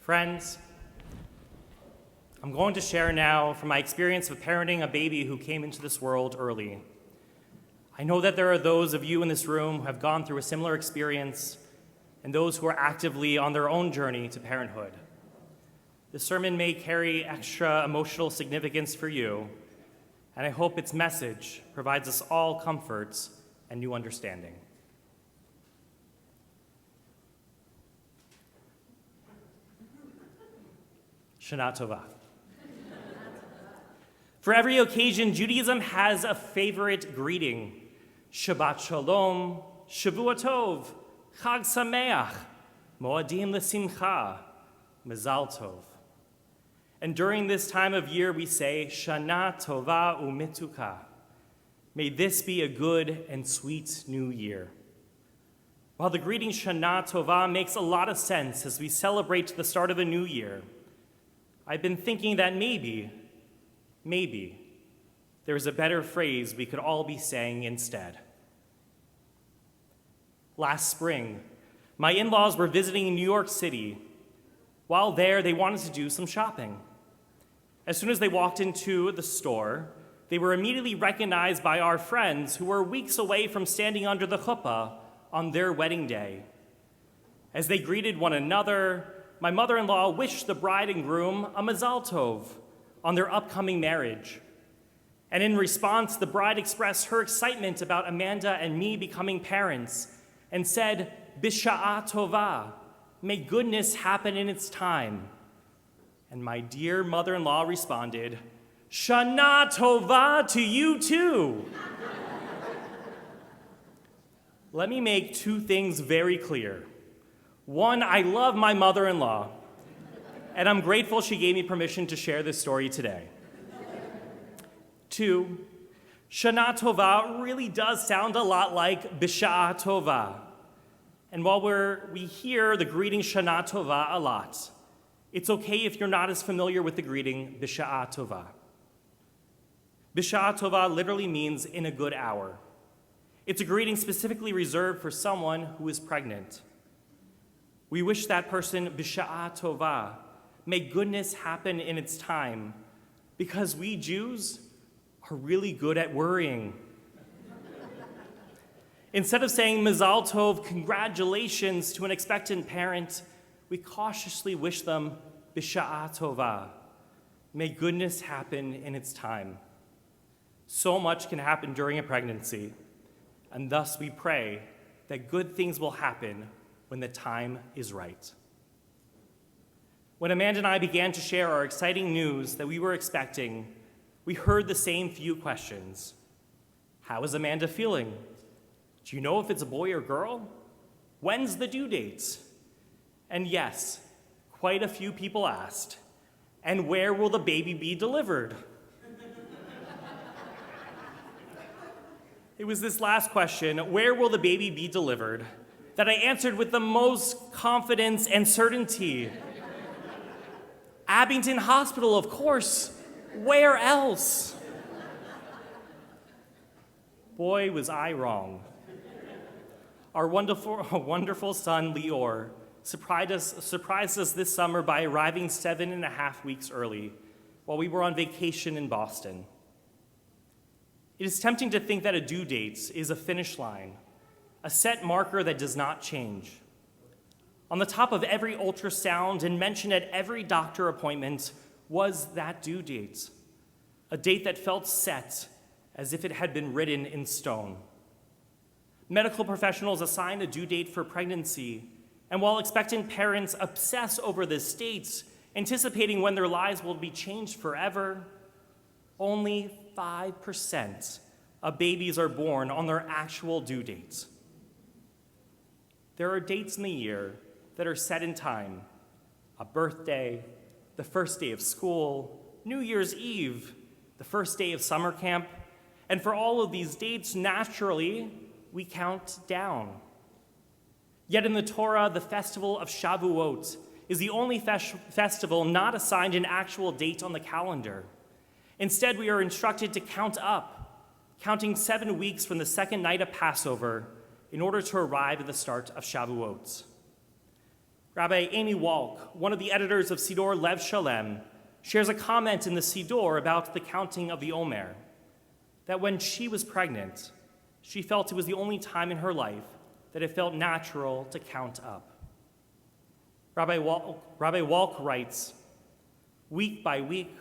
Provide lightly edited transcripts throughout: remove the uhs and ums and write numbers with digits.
Friends, I'm going to share now from my experience of parenting a baby who came into this world early. I know that there are those of you in this room who have gone through a similar experience and those who are actively on their own journey to parenthood. This sermon may carry extra emotional significance for you, and I hope its message provides us all comfort and new understanding. Shana Tova. For every occasion, Judaism has a favorite greeting. Shabbat Shalom, Shavua Tov, Chag Sameach, Moadim L'Simcha, Mezal Tov. And during this time of year, we say, Shana Tova Umituka. May this be a good and sweet new year. While the greeting Shana Tova makes a lot of sense as we celebrate the start of a new year, I've been thinking that maybe, there's a better phrase we could all be saying instead. Last spring, my in-laws were visiting New York City. While there, they wanted to do some shopping. As soon as they walked into the store, they were immediately recognized by our friends who were weeks away from standing under the chuppah on their wedding day. As they greeted one another, my mother-in-law wished the bride and groom a mazal tov on their upcoming marriage. And in response, the bride expressed her excitement about Amanda and me becoming parents and said, Bisha'a tova, may goodness happen in its time. And my dear mother-in-law responded, Shana tova to you too. Let me make two things very clear. One, I love my mother-in-law, and I'm grateful she gave me permission to share this story today. Two, Shana Tova really does sound a lot like Bisha'a Tova. And while we hear the greeting Shana Tova a lot, it's okay if you're not as familiar with the greeting Bisha'a Tova. Bisha'a Tova literally means in a good hour. It's a greeting specifically reserved for someone who is pregnant. We wish that person Bisha'a Tova, may goodness happen in its time, because we Jews are really good at worrying. Instead of saying Mazal Tov, congratulations to an expectant parent, we cautiously wish them Bisha'a Tova, may goodness happen in its time. So much can happen during a pregnancy, and thus we pray that good things will happen when the time is right. When Amanda and I began to share our exciting news that we were expecting, we heard the same few questions. How is Amanda feeling? Do you know if it's a boy or girl? When's the due date? And yes, quite a few people asked, and where will the baby be delivered? It was this last question, where will the baby be delivered, that I answered with the most confidence and certainty. Abington Hospital, of course. Where else? Boy, was I wrong. Our wonderful son, Lior, surprised us this summer by arriving 7.5 weeks early while we were on vacation in Boston. It is tempting to think that a due date is a finish line, a set marker that does not change. On the top of every ultrasound and mentioned at every doctor appointment was that due date, a date that felt set as if it had been written in stone. Medical professionals assign a due date for pregnancy, and while expectant parents obsess over this date, anticipating when their lives will be changed forever, only 5% of babies are born on their actual due dates. There are dates in the year that are set in time: a birthday, the first day of school, New Year's Eve, the first day of summer camp, and for all of these dates, naturally, we count down. Yet in the Torah, the festival of Shavuot is the only festival not assigned an actual date on the calendar. Instead, we are instructed to count up, counting 7 weeks from the second night of Passover in order to arrive at the start of Shavuot. Rabbi Amy Walk, one of the editors of Siddur Lev Shalem, shares a comment in the Siddur about the counting of the Omer, that when she was pregnant, she felt it was the only time in her life that it felt natural to count up. Rabbi Walk writes, "Week by week,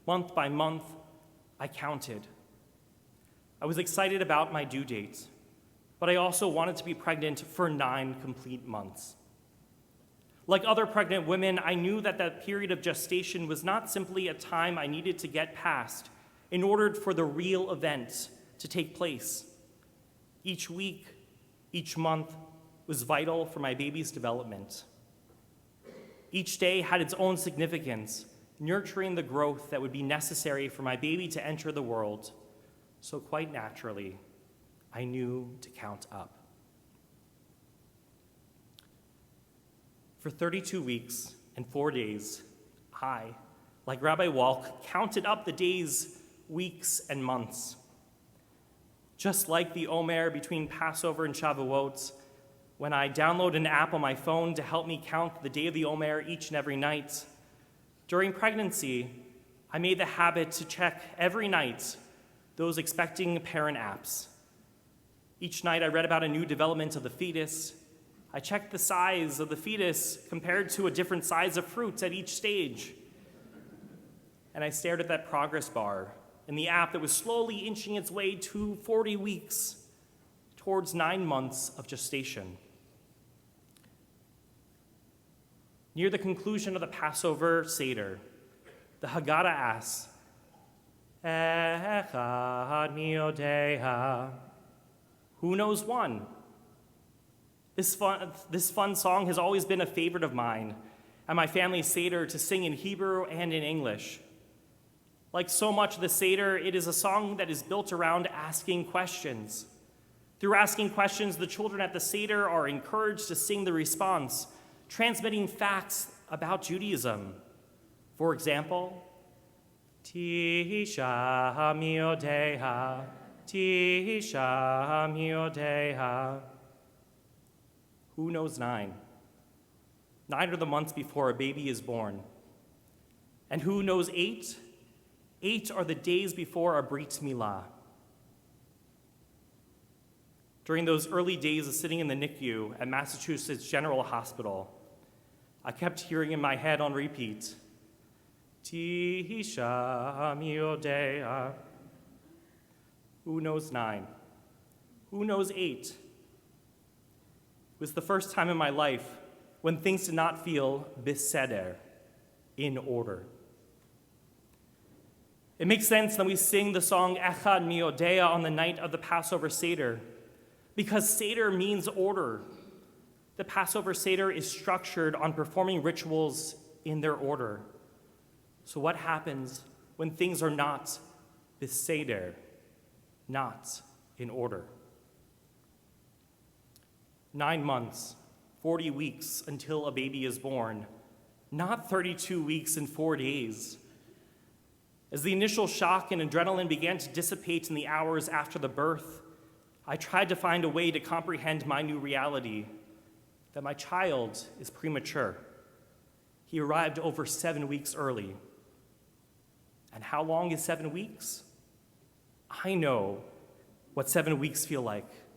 month by month, I counted. I was excited about my due date, but I also wanted to be pregnant for 9 complete months. Like other pregnant women, I knew that that period of gestation was not simply a time I needed to get past in order for the real event to take place. Each week, each month was vital for my baby's development. Each day had its own significance, nurturing the growth that would be necessary for my baby to enter the world. So quite naturally, I knew to count up." For 32 weeks and 4 days, I, like Rabbi Walk, counted up the days, weeks, and months. Just like the Omer between Passover and Shavuot, when I download an app on my phone to help me count the day of the Omer each and every night, during pregnancy, I made the habit to check every night those expecting parent apps. Each night I read about a new development of the fetus. I checked the size of the fetus compared to a different size of fruit at each stage. And I stared at that progress bar in the app that was slowly inching its way to 40 weeks towards 9 months of gestation. Near the conclusion of the Passover Seder, the Haggadah asks, "Echad miodeha," who knows one? This fun song has always been a favorite of mine and my family's Seder to sing in Hebrew and in English. Like so much of the Seder, it is a song that is built around asking questions. Through asking questions, the children at the Seder are encouraged to sing the response, transmitting facts about Judaism. For example, Tisha miodeha, Tisha miodeha. Who knows 9? 9 are the months before a baby is born. And who knows 8? 8 are the days before a Brit Milah. During those early days of sitting in the NICU at Massachusetts General Hospital, I kept hearing in my head on repeat, Tisha miodeha. Who knows 9? Who knows 8? It was the first time in my life when things did not feel beseder, in order. It makes sense that we sing the song Echad miodeha on the night of the Passover Seder, because Seder means order. The Passover Seder is structured on performing rituals in their order. So what happens when things are not beseder, not in order? 9 months, 40 weeks until a baby is born, not 32 weeks and 4 days. As the initial shock and adrenaline began to dissipate in the hours after the birth, I tried to find a way to comprehend my new reality, that my child is premature. He arrived over 7 weeks early. And how long is 7 weeks? I know what 7 weeks feel like.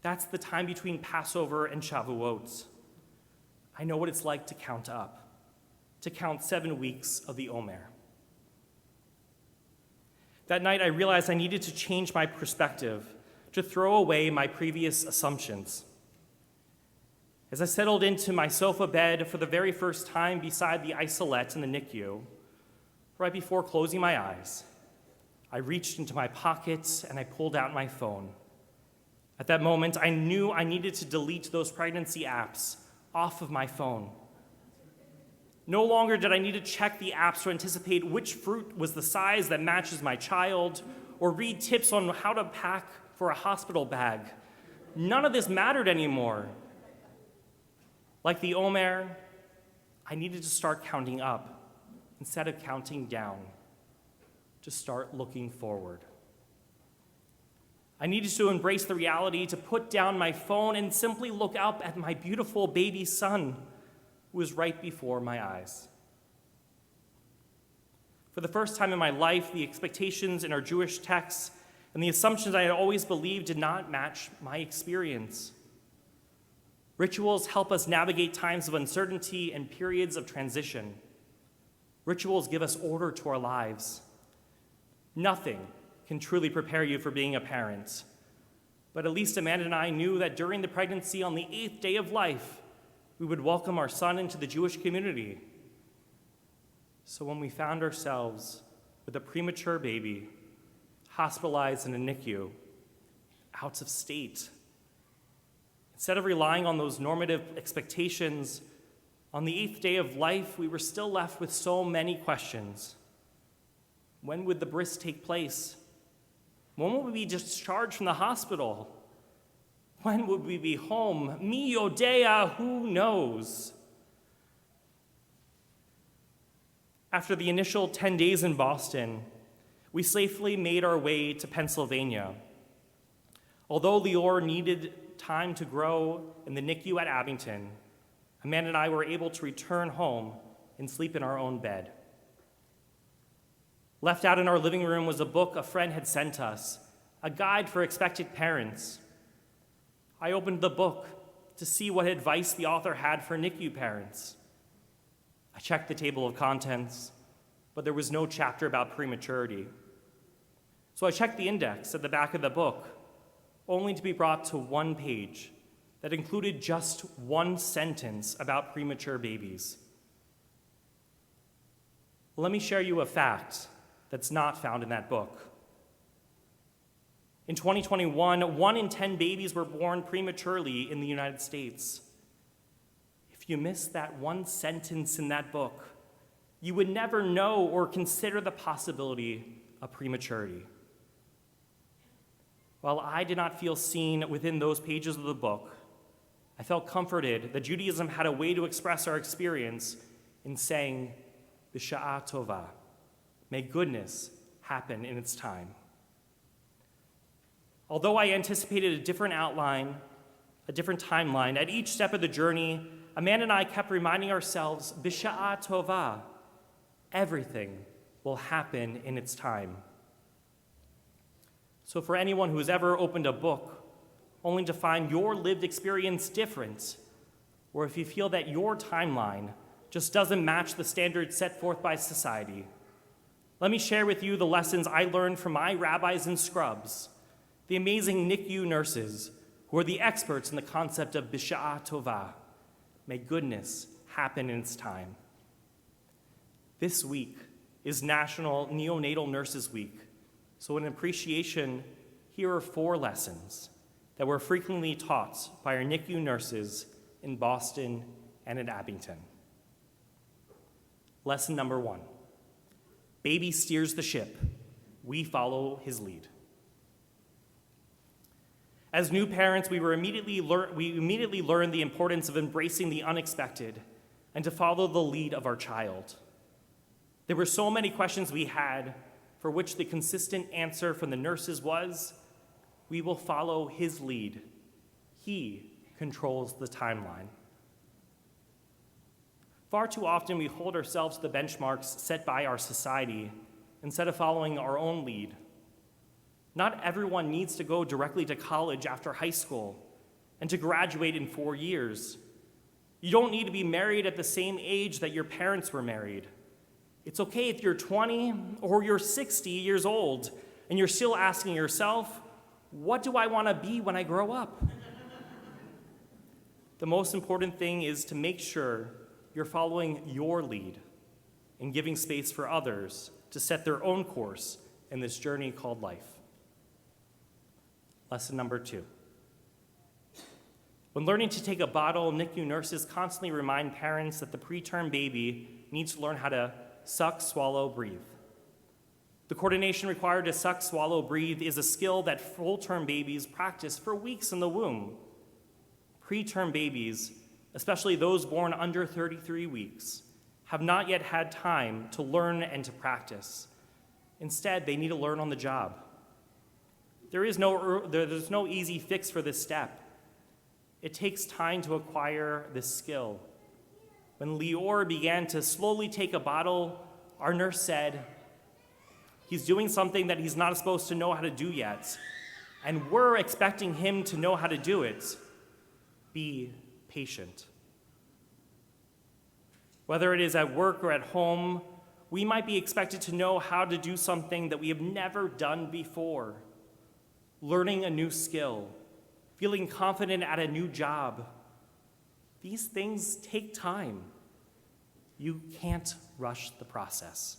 That's the time between Passover and Shavuot. I know what it's like to count up, to count 7 weeks of the Omer. That night, I realized I needed to change my perspective, to throw away my previous assumptions. As I settled into my sofa bed for the very first time beside the isolette in the NICU, right before closing my eyes, I reached into my pocket and I pulled out my phone. At that moment, I knew I needed to delete those pregnancy apps off of my phone. No longer did I need to check the apps to anticipate which fruit was the size that matches my child, or read tips on how to pack for a hospital bag. None of this mattered anymore. Like the Omer, I needed to start counting up instead of counting down, to start looking forward. I needed to embrace the reality to put down my phone and simply look up at my beautiful baby son. who was right before my eyes. For the first time in my life, the expectations in our Jewish texts and the assumptions I had always believed did not match my experience. Rituals help us navigate times of uncertainty and periods of transition. Rituals give us order to our lives. Nothing can truly prepare you for being a parent, but at least Amanda and I knew that during the pregnancy, on the 8th day of life, we would welcome our son into the Jewish community. So when we found ourselves with a premature baby, hospitalized in a NICU, out of state, instead of relying on those normative expectations, on the 8th day of life, we were still left with so many questions. When would the bris take place? When would we be discharged from the hospital? When would we be home? Mi yodea, who knows? After the initial 10 days in Boston, we safely made our way to Pennsylvania. Although Lior needed time to grow in the NICU at Abington, Amanda and I were able to return home and sleep in our own bed. Left out in our living room was a book a friend had sent us, a guide for expectant parents. I opened the book to see what advice the author had for NICU parents. I checked the table of contents, but there was no chapter about prematurity. So I checked the index at the back of the book, only to be brought to one page that included just one sentence about premature babies. Let me share you a fact that's not found in that book. In 2021, 1 in 10 babies were born prematurely in the United States. If you missed that one sentence in that book, you would never know or consider the possibility of prematurity. While I did not feel seen within those pages of the book, I felt comforted that Judaism had a way to express our experience in saying, B'sha'a tova, may goodness happen in its time. Although I anticipated a different outline, a different timeline, at each step of the journey, Amanda and I kept reminding ourselves, B'sha'a tova, everything will happen in its time. So for anyone who has ever opened a book only to find your lived experience different, or if you feel that your timeline just doesn't match the standards set forth by society, let me share with you the lessons I learned from my rabbis and scrubs, the amazing NICU nurses who are the experts in the concept of B'sha'a tova, may goodness happen in its time. This week is National Neonatal Nurses Week, so in appreciation, here are 4 lessons that were frequently taught by our NICU nurses in Boston and in Abington. Lesson number 1, baby steers the ship, we follow his lead. As new parents, we immediately learned the importance of embracing the unexpected and to follow the lead of our child. There were so many questions we had, for which the consistent answer from the nurses was, we will follow his lead. He controls the timeline. Far too often we hold ourselves to the benchmarks set by our society instead of following our own lead. Not everyone needs to go directly to college after high school and to graduate in 4 years. You don't need to be married at the same age that your parents were married. It's okay if you're 20 or you're 60 years old and you're still asking yourself, what do I want to be when I grow up? The most important thing is to make sure you're following your lead and giving space for others to set their own course in this journey called life. Lesson number 2. When learning to take a bottle, NICU nurses constantly remind parents that the preterm baby needs to learn how to suck, swallow, breathe. The coordination required to suck, swallow, breathe is a skill that full-term babies practice for weeks in the womb. Preterm babies, especially those born under 33 weeks, have not yet had time to learn and to practice. Instead, they need to learn on the job. There's no easy fix for this step. It takes time to acquire this skill. When Lior began to slowly take a bottle, our nurse said, "He's doing something that he's not supposed to know how to do yet, and we're expecting him to know how to do it. Be patient." Whether it is at work or at home, we might be expected to know how to do something that we have never done before. Learning a new skill, feeling confident at a new job. These things take time. You can't rush the process.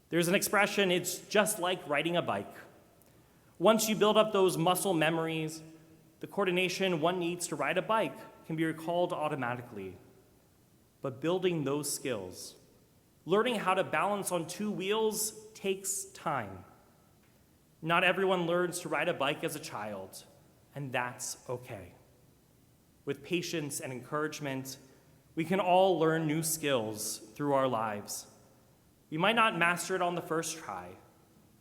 There's an expression, it's just like riding a bike. Once you build up those muscle memories, the coordination one needs to ride a bike can be recalled automatically. But building those skills, learning how to balance on two wheels takes time. Not everyone learns to ride a bike as a child, and that's okay. With patience and encouragement, we can all learn new skills through our lives. We might not master it on the first try,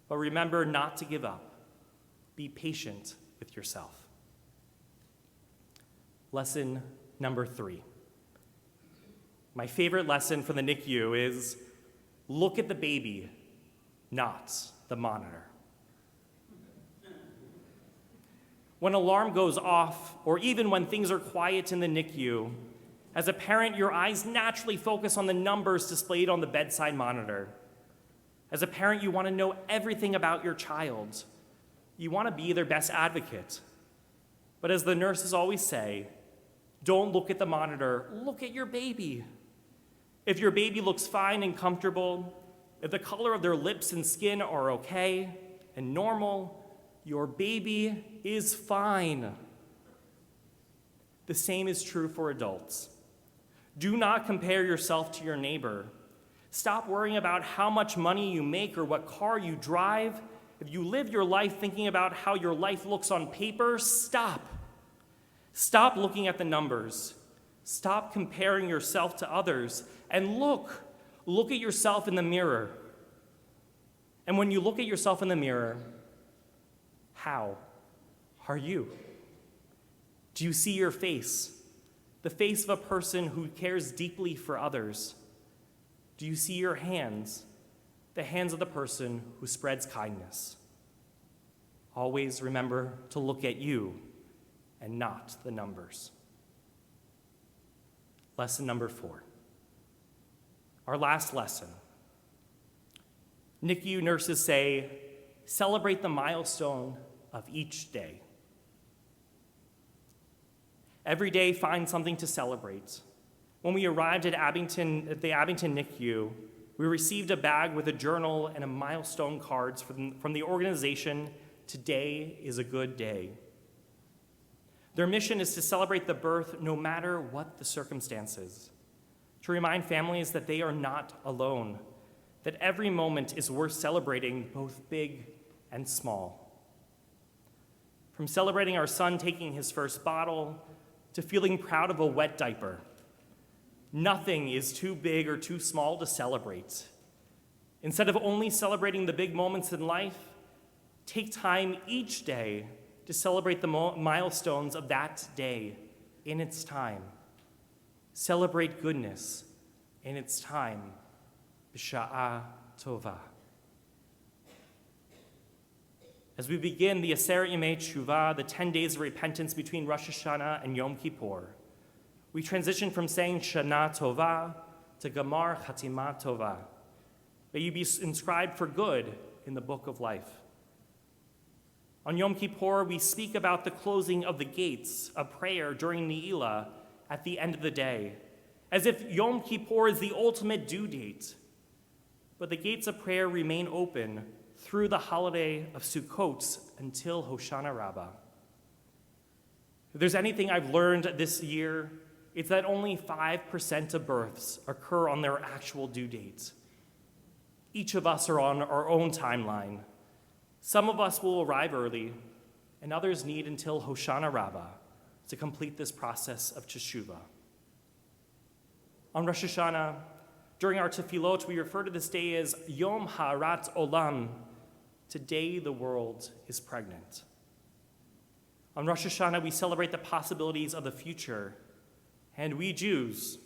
but remember not to give up. Be patient with yourself. Lesson number 3. My favorite lesson from the NICU is look at the baby, not the monitor. When alarm goes off, or even when things are quiet in the NICU, as a parent, your eyes naturally focus on the numbers displayed on the bedside monitor. As a parent, you want to know everything about your child. You want to be their best advocate. But as the nurses always say, don't look at the monitor, look at your baby. If your baby looks fine and comfortable, if the color of their lips and skin are okay and normal, your baby is fine. The same is true for adults. Do not compare yourself to your neighbor. Stop worrying about how much money you make or what car you drive. If you live your life thinking about how your life looks on paper, stop. Stop looking at the numbers. Stop comparing yourself to others and look at yourself in the mirror. And when you look at yourself in the mirror, how are you? Do you see your face? The face of a person who cares deeply for others? Do you see your hands? The hands of the person who spreads kindness? Always remember to look at you and not the numbers. Lesson number 4. Our last lesson. NICU nurses say, celebrate the milestone of each day. Every day, find something to celebrate. When we arrived at the Abington NICU, we received a bag with a journal and a milestone cards from the organization, Today is a Good Day. Their mission is to celebrate the birth no matter what the circumstances, to remind families that they are not alone, that every moment is worth celebrating, both big and small. From celebrating our son taking his first bottle to feeling proud of a wet diaper, nothing is too big or too small to celebrate. Instead of only celebrating the big moments in life, take time each day to celebrate the milestones of that day in its time. Celebrate goodness in its time. B'sha'a tova. As we begin the Aser Yemei Teshuvah, the 10 days of repentance between Rosh Hashanah and Yom Kippur, we transition from saying Shana Tova to Gamar Chatima Tova. May you be inscribed for good in the book of life. On Yom Kippur, we speak about the closing of the gates of prayer during Ne'ilah at the end of the day, as if Yom Kippur is the ultimate due date. But the gates of prayer remain open through the holiday of Sukkot until Hoshana Rabbah. If there's anything I've learned this year, it's that only 5% of births occur on their actual due date. Each of us are on our own timeline. Some of us will arrive early, and others need until Hoshana Rabbah to complete this process of Teshuvah. On Rosh Hashanah, during our tefillot, we refer to this day as Yom Ha'arat Olam. Today the world is pregnant. On Rosh Hashanah, we celebrate the possibilities of the future, and we Jews,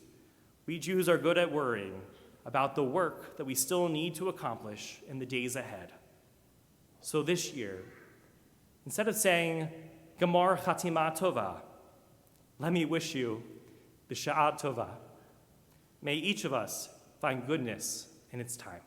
We Jews are good at worrying about the work that we still need to accomplish in the days ahead. So this year, instead of saying, Gamar Chatima Tova, let me wish you B'Sha'at Tova. May each of us find goodness in its time.